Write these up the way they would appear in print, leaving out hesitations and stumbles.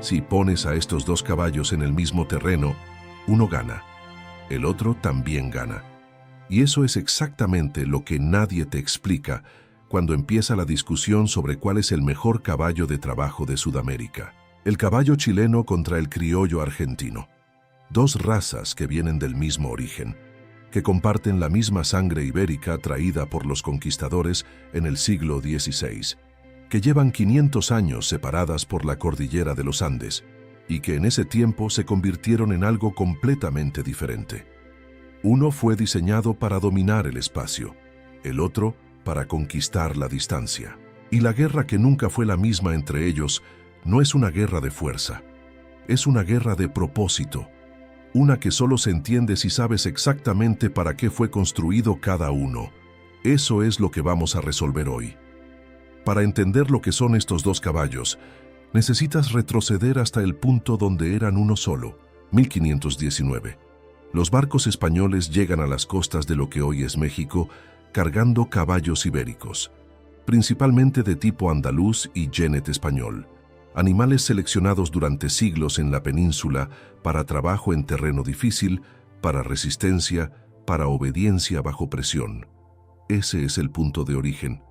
Si pones a estos dos caballos en el mismo terreno, uno gana, el otro también gana. Y eso es exactamente lo que nadie te explica cuando empieza la discusión sobre cuál es el mejor caballo de trabajo de Sudamérica. El caballo chileno contra el criollo argentino. Dos razas que vienen del mismo origen, que comparten la misma sangre ibérica traída por los conquistadores en el siglo XVI, que llevan 500 años separadas por la cordillera de los Andes y que en ese tiempo se convirtieron en algo completamente diferente. Uno fue diseñado para dominar el espacio, el otro para conquistar la distancia. Y la guerra que nunca fue la misma entre ellos no es una guerra de fuerza, es una guerra de propósito, una que solo se entiende si sabes exactamente para qué fue construido cada uno. Eso es lo que vamos a resolver hoy. Para entender lo que son estos dos caballos, necesitas retroceder hasta el punto donde eran uno solo, 1519. Los barcos españoles llegan a las costas de lo que hoy es México cargando caballos ibéricos, principalmente de tipo andaluz y genet español, animales seleccionados durante siglos en la península para trabajo en terreno difícil, para resistencia, para obediencia bajo presión. Ese es el punto de origen,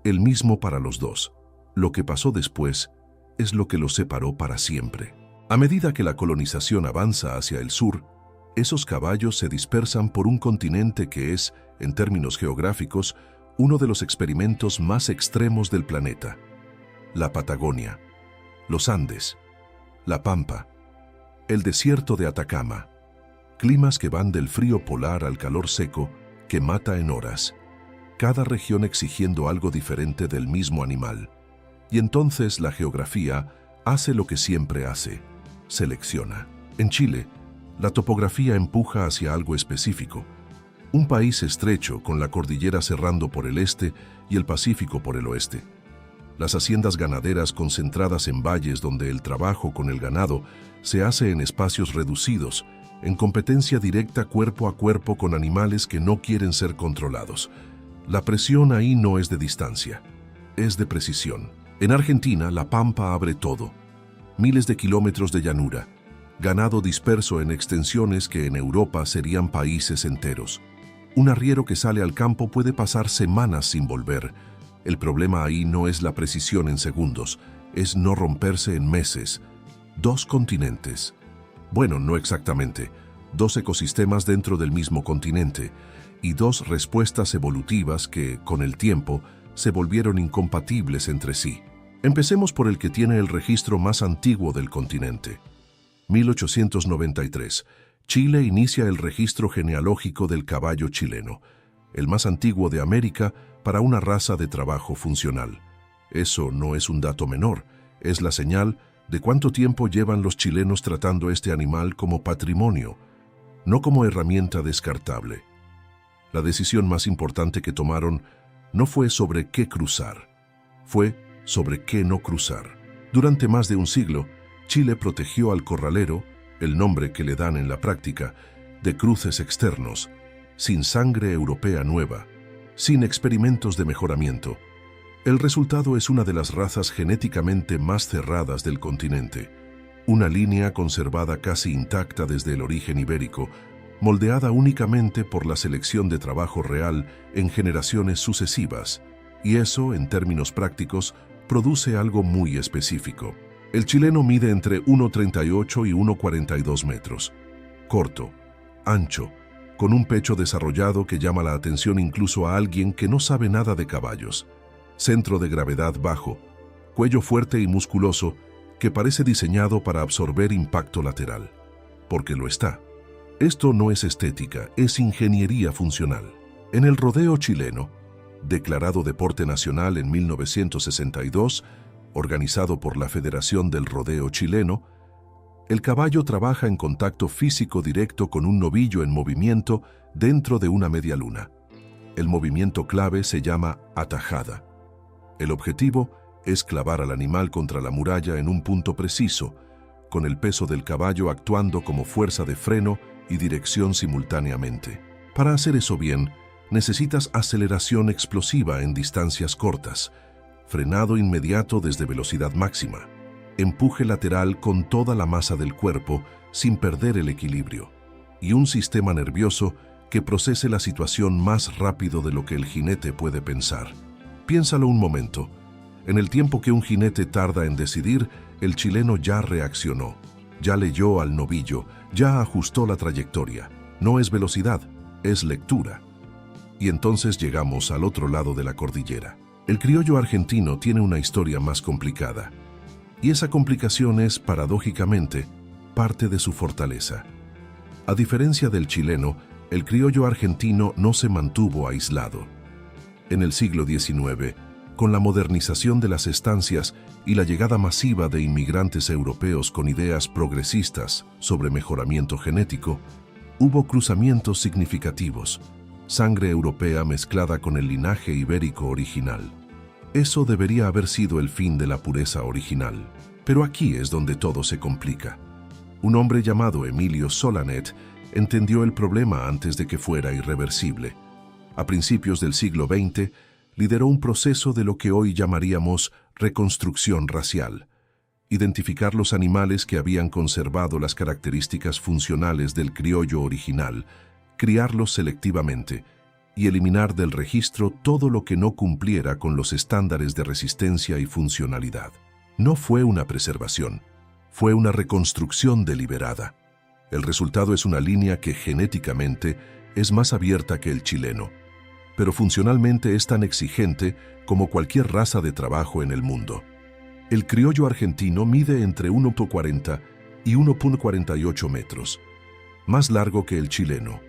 el mismo para los dos. Lo que pasó después es lo que los separó para siempre. A medida que la colonización avanza hacia el sur, esos caballos se dispersan por un continente que es, en términos geográficos, uno de los experimentos más extremos del planeta. La Patagonia, los Andes, la Pampa, el desierto de Atacama, climas que van del frío polar al calor seco que mata en horas, cada región exigiendo algo diferente del mismo animal. Y entonces la geografía hace lo que siempre hace, selecciona. En Chile, la topografía empuja hacia algo específico. Un país estrecho con la cordillera cerrando por el este y el Pacífico por el oeste. Las haciendas ganaderas concentradas en valles donde el trabajo con el ganado se hace en espacios reducidos, en competencia directa cuerpo a cuerpo con animales que no quieren ser controlados. La presión ahí no es de distancia, es de precisión. En Argentina, la Pampa abre todo. Miles de kilómetros de llanura, ganado disperso en extensiones que en Europa serían países enteros. Un arriero que sale al campo puede pasar semanas sin volver. El problema ahí no es la precisión en segundos, es no romperse en meses. Dos continentes. Bueno, no exactamente. Dos ecosistemas dentro del mismo continente y dos respuestas evolutivas que, con el tiempo, se volvieron incompatibles entre sí. Empecemos por el que tiene el registro más antiguo del continente. 1893. Chile inicia el registro genealógico del caballo chileno, el más antiguo de América para una raza de trabajo funcional. Eso no es un dato menor, es la señal de cuánto tiempo llevan los chilenos tratando este animal como patrimonio, no como herramienta descartable. La decisión más importante que tomaron no fue sobre qué cruzar, fue sobre qué no cruzar. Durante más de un siglo, Chile protegió al corralero, el nombre que le dan en la práctica, de cruces externos, sin sangre europea nueva, sin experimentos de mejoramiento. El resultado es una de las razas genéticamente más cerradas del continente, una línea conservada casi intacta desde el origen ibérico, moldeada únicamente por la selección de trabajo real en generaciones sucesivas, y eso, en términos prácticos, produce algo muy específico. El chileno mide entre 1,38 y 1,42 metros. Corto, ancho, con un pecho desarrollado que llama la atención incluso a alguien que no sabe nada de caballos. Centro de gravedad bajo, cuello fuerte y musculoso que parece diseñado para absorber impacto lateral. Porque lo está. Esto no es estética, es ingeniería funcional. En el rodeo chileno, declarado deporte nacional en 1962, organizado por la Federación del Rodeo Chileno, el caballo trabaja en contacto físico directo con un novillo en movimiento dentro de una media luna. El movimiento clave se llama atajada. El objetivo es clavar al animal contra la muralla en un punto preciso, con el peso del caballo actuando como fuerza de freno y dirección simultáneamente. Para hacer eso bien, necesitas aceleración explosiva en distancias cortas, frenado inmediato desde velocidad máxima, empuje lateral con toda la masa del cuerpo sin perder el equilibrio, y un sistema nervioso que procese la situación más rápido de lo que el jinete puede pensar. Piénsalo un momento. En el tiempo que un jinete tarda en decidir, el chileno ya reaccionó, ya leyó al novillo, ya ajustó la trayectoria. No es velocidad, es lectura. Y entonces llegamos al otro lado de la cordillera. El criollo argentino tiene una historia más complicada. Y esa complicación es, paradójicamente, parte de su fortaleza. A diferencia del chileno, el criollo argentino no se mantuvo aislado. En el siglo XIX, con la modernización de las estancias y la llegada masiva de inmigrantes europeos con ideas progresistas sobre mejoramiento genético, hubo cruzamientos significativos, sangre europea mezclada con el linaje ibérico original. Eso debería haber sido el fin de la pureza original. Pero aquí es donde todo se complica. Un hombre llamado Emilio Solanet entendió el problema antes de que fuera irreversible. A principios del siglo XX, lideró un proceso de lo que hoy llamaríamos reconstrucción racial. Identificar los animales que habían conservado las características funcionales del criollo original, criarlos selectivamente y eliminar del registro todo lo que no cumpliera con los estándares de resistencia y funcionalidad. No fue una preservación, fue una reconstrucción deliberada. El resultado es una línea que genéticamente es más abierta que el chileno, pero funcionalmente es tan exigente como cualquier raza de trabajo en el mundo. El criollo argentino mide entre 1,40 y 1,48 metros, más largo que el chileno,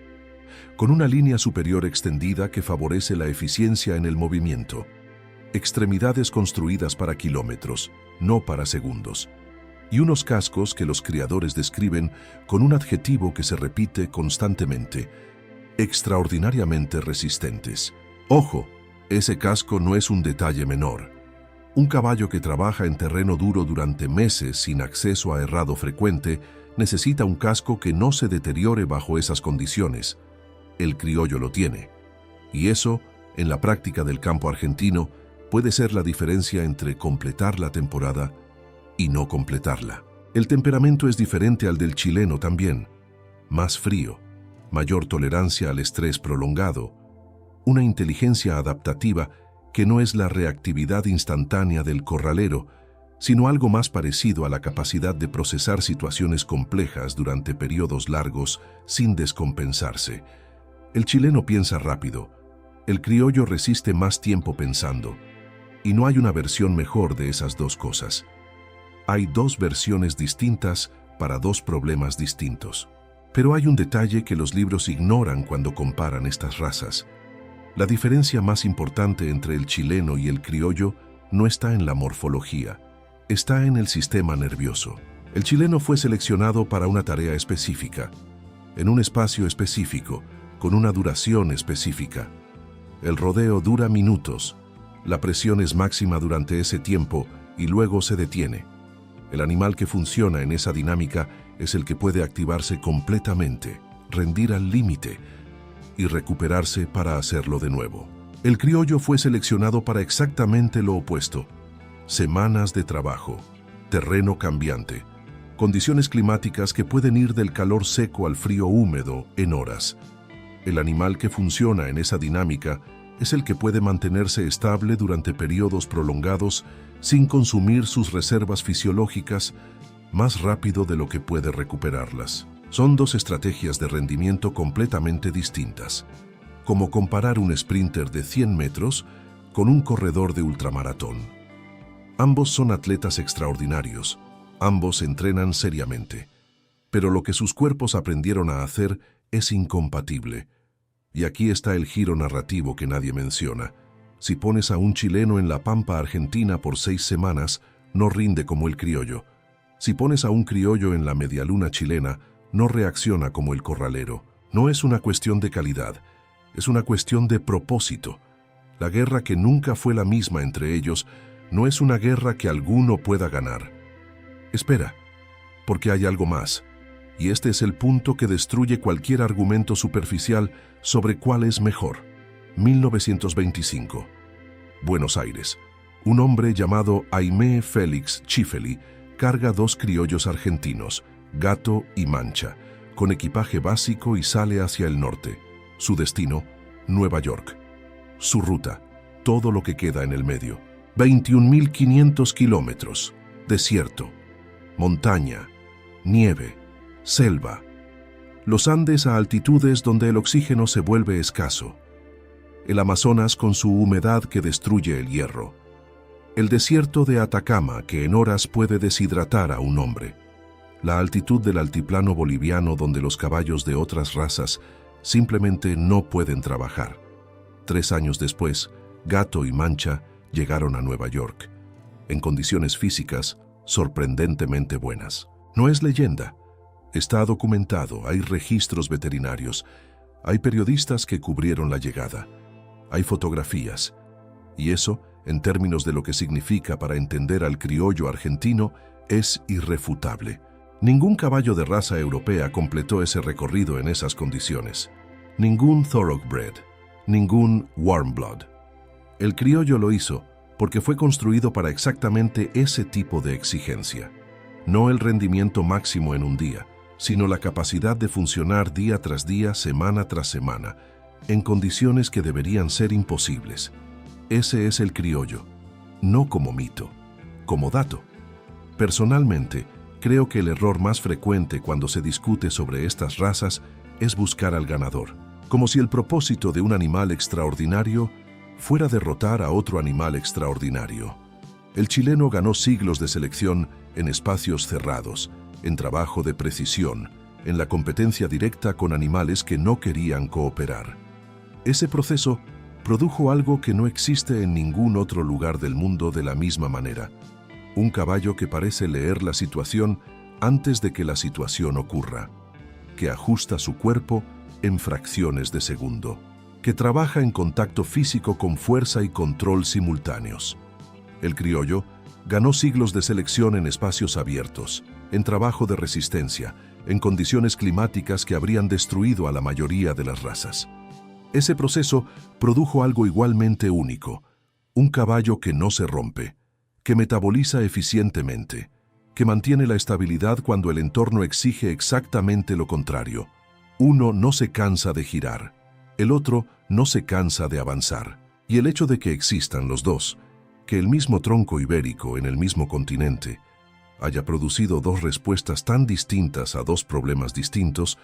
con una línea superior extendida que favorece la eficiencia en el movimiento. Extremidades construidas para kilómetros, no para segundos, y unos cascos que los criadores describen con un adjetivo que se repite constantemente: extraordinariamente resistentes. Ojo, ese casco no es un detalle menor. Un caballo que trabaja en terreno duro durante meses sin acceso a herrado frecuente necesita un casco que no se deteriore bajo esas condiciones. El criollo lo tiene. Y eso, en la práctica del campo argentino, puede ser la diferencia entre completar la temporada y no completarla. El temperamento es diferente al del chileno también. Más frío, mayor tolerancia al estrés prolongado, una inteligencia adaptativa que no es la reactividad instantánea del corralero, sino algo más parecido a la capacidad de procesar situaciones complejas durante periodos largos sin descompensarse. El chileno piensa rápido, el criollo resiste más tiempo pensando, y no hay una versión mejor de esas dos cosas. Hay dos versiones distintas para dos problemas distintos. Pero hay un detalle que los libros ignoran cuando comparan estas razas. La diferencia más importante entre el chileno y el criollo no está en la morfología, está en el sistema nervioso. El chileno fue seleccionado para una tarea específica, en un espacio específico, con una duración específica. El rodeo dura minutos, la presión es máxima durante ese tiempo y luego se detiene. El animal que funciona en esa dinámica es el que puede activarse completamente, rendir al límite y recuperarse para hacerlo de nuevo. El criollo fue seleccionado para exactamente lo opuesto. Semanas de trabajo, terreno cambiante, condiciones climáticas que pueden ir del calor seco al frío húmedo en horas. El animal que funciona en esa dinámica es el que puede mantenerse estable durante periodos prolongados sin consumir sus reservas fisiológicas más rápido de lo que puede recuperarlas. Son dos estrategias de rendimiento completamente distintas, como comparar un sprinter de 100 metros con un corredor de ultramaratón. Ambos son atletas extraordinarios, ambos entrenan seriamente, pero lo que sus cuerpos aprendieron a hacer es incompatible. Y aquí está el giro narrativo que nadie menciona. Si pones a un chileno en la pampa argentina por 6 semanas, no rinde como el criollo. Si pones a un criollo en la medialuna chilena, no reacciona como el corralero. No es una cuestión de calidad, es una cuestión de propósito. La guerra que nunca fue la misma entre ellos no es una guerra que alguno pueda ganar. Espera, porque hay algo más. Y este es el punto que destruye cualquier argumento superficial sobre cuál es mejor. 1925. Buenos Aires. Un hombre llamado Aimé Félix Schifeli carga 2 criollos argentinos, Gato y Mancha, con equipaje básico y sale hacia el norte. Su destino, Nueva York. Su ruta, todo lo que queda en el medio. 21.500 kilómetros, desierto, montaña, nieve, selva. Los Andes a altitudes donde el oxígeno se vuelve escaso. El Amazonas con su humedad que destruye el hierro. El desierto de Atacama que en horas puede deshidratar a un hombre. La altitud del altiplano boliviano donde los caballos de otras razas simplemente no pueden trabajar. 3 años después, Gato y Mancha llegaron a Nueva York, en condiciones físicas sorprendentemente buenas. No es leyenda, está documentado, hay registros veterinarios, hay periodistas que cubrieron la llegada, hay fotografías, y eso, en términos de lo que significa para entender al criollo argentino, es irrefutable. Ningún caballo de raza europea completó ese recorrido en esas condiciones. Ningún Thoroughbred, ningún Warm Blood. El criollo lo hizo porque fue construido para exactamente ese tipo de exigencia. No el rendimiento máximo en un día, sino la capacidad de funcionar día tras día, semana tras semana, en condiciones que deberían ser imposibles. Ese es el criollo, no como mito, como dato. Personalmente, creo que el error más frecuente cuando se discute sobre estas razas es buscar al ganador, como si el propósito de un animal extraordinario fuera derrotar a otro animal extraordinario. El chileno ganó siglos de selección en espacios cerrados, en trabajo de precisión, en la competencia directa con animales que no querían cooperar. Ese proceso produjo algo que no existe en ningún otro lugar del mundo de la misma manera. Un caballo que parece leer la situación antes de que la situación ocurra, que ajusta su cuerpo en fracciones de segundo, que trabaja en contacto físico con fuerza y control simultáneos. El criollo ganó siglos de selección en espacios abiertos, en trabajo de resistencia, en condiciones climáticas que habrían destruido a la mayoría de las razas. Ese proceso produjo algo igualmente único, un caballo que no se rompe, que metaboliza eficientemente, que mantiene la estabilidad cuando el entorno exige exactamente lo contrario. Uno no se cansa de girar, el otro no se cansa de avanzar. Y el hecho de que existan los dos, que el mismo tronco ibérico en el mismo continente haya producido 2 respuestas tan distintas a 2 problemas distintos,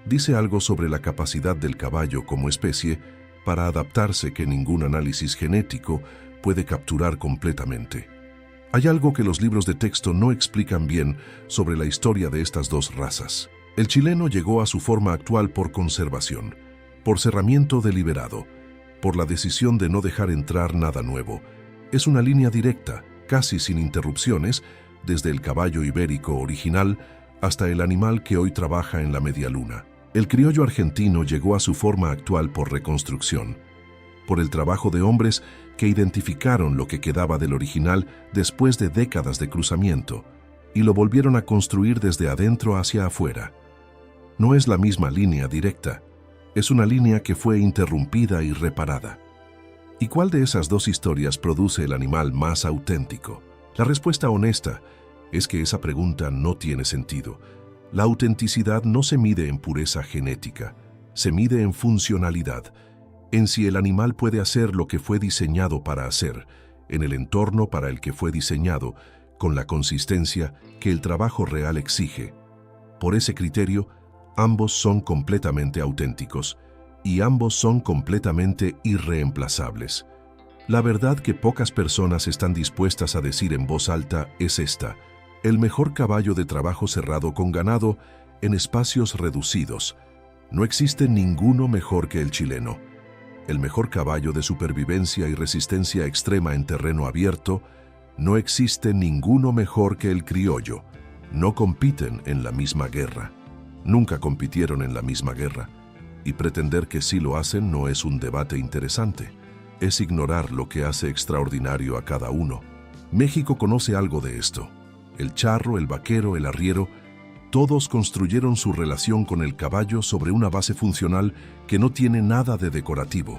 dice algo sobre la capacidad del caballo como especie para adaptarse que ningún análisis genético puede capturar completamente. Hay algo que los libros de texto no explican bien sobre la historia de estas 2 razas. El chileno llegó a su forma actual por conservación, por cerramiento deliberado, por la decisión de no dejar entrar nada nuevo. Es una línea directa, casi sin interrupciones, desde el caballo ibérico original hasta el animal que hoy trabaja en la media luna. El criollo argentino llegó a su forma actual por reconstrucción, por el trabajo de hombres que identificaron lo que quedaba del original después de décadas de cruzamiento y lo volvieron a construir desde adentro hacia afuera. No es la misma línea directa, es una línea que fue interrumpida y reparada. ¿Y cuál de esas 2 historias produce el animal más auténtico? La respuesta honesta es que esa pregunta no tiene sentido. La autenticidad no se mide en pureza genética, se mide en funcionalidad, en si el animal puede hacer lo que fue diseñado para hacer, en el entorno para el que fue diseñado, con la consistencia que el trabajo real exige. Por ese criterio, ambos son completamente auténticos y ambos son completamente irreemplazables. La verdad que pocas personas están dispuestas a decir en voz alta es esta: el mejor caballo de trabajo cerrado con ganado en espacios reducidos. No existe ninguno mejor que el chileno. El mejor caballo de supervivencia y resistencia extrema en terreno abierto. No existe ninguno mejor que el criollo. No compiten en la misma guerra. Nunca compitieron en la misma guerra. Y pretender que sí lo hacen no es un debate interesante. Es ignorar lo que hace extraordinario a cada uno. México conoce algo de esto. El charro, el vaquero, el arriero, todos construyeron su relación con el caballo sobre una base funcional que no tiene nada de decorativo.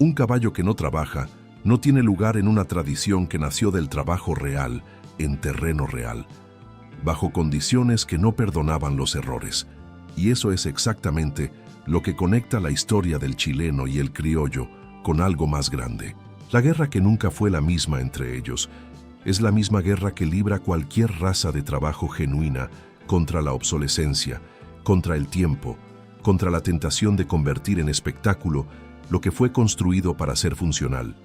Un caballo que no trabaja no tiene lugar en una tradición que nació del trabajo real, en terreno real, bajo condiciones que no perdonaban los errores. Y eso es exactamente lo que conecta la historia del chileno y el criollo con algo más grande. La guerra que nunca fue la misma entre ellos es la misma guerra que libra cualquier raza de trabajo genuina contra la obsolescencia, contra el tiempo, contra la tentación de convertir en espectáculo lo que fue construido para ser funcional.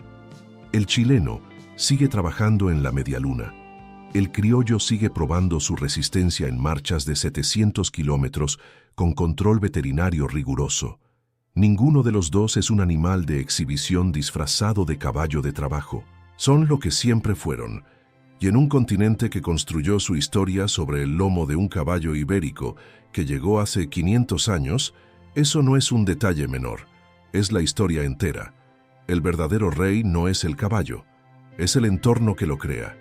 El chileno sigue trabajando en la medialuna. El criollo sigue probando su resistencia en marchas de 700 kilómetros con control veterinario riguroso. Ninguno de los dos es un animal de exhibición disfrazado de caballo de trabajo. Son lo que siempre fueron, y en un continente que construyó su historia sobre el lomo de un caballo ibérico que llegó hace 500 años, eso no es un detalle menor, es la historia entera. El verdadero rey no es el caballo, es el entorno que lo crea.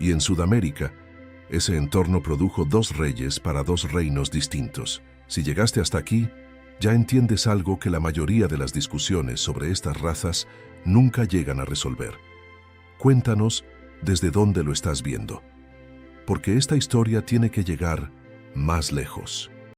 Y en Sudamérica, ese entorno produjo dos reyes para dos reinos distintos. Si llegaste hasta aquí, ya entiendes algo que la mayoría de las discusiones sobre estas razas nunca llegan a resolver. Cuéntanos desde dónde lo estás viendo, porque esta historia tiene que llegar más lejos.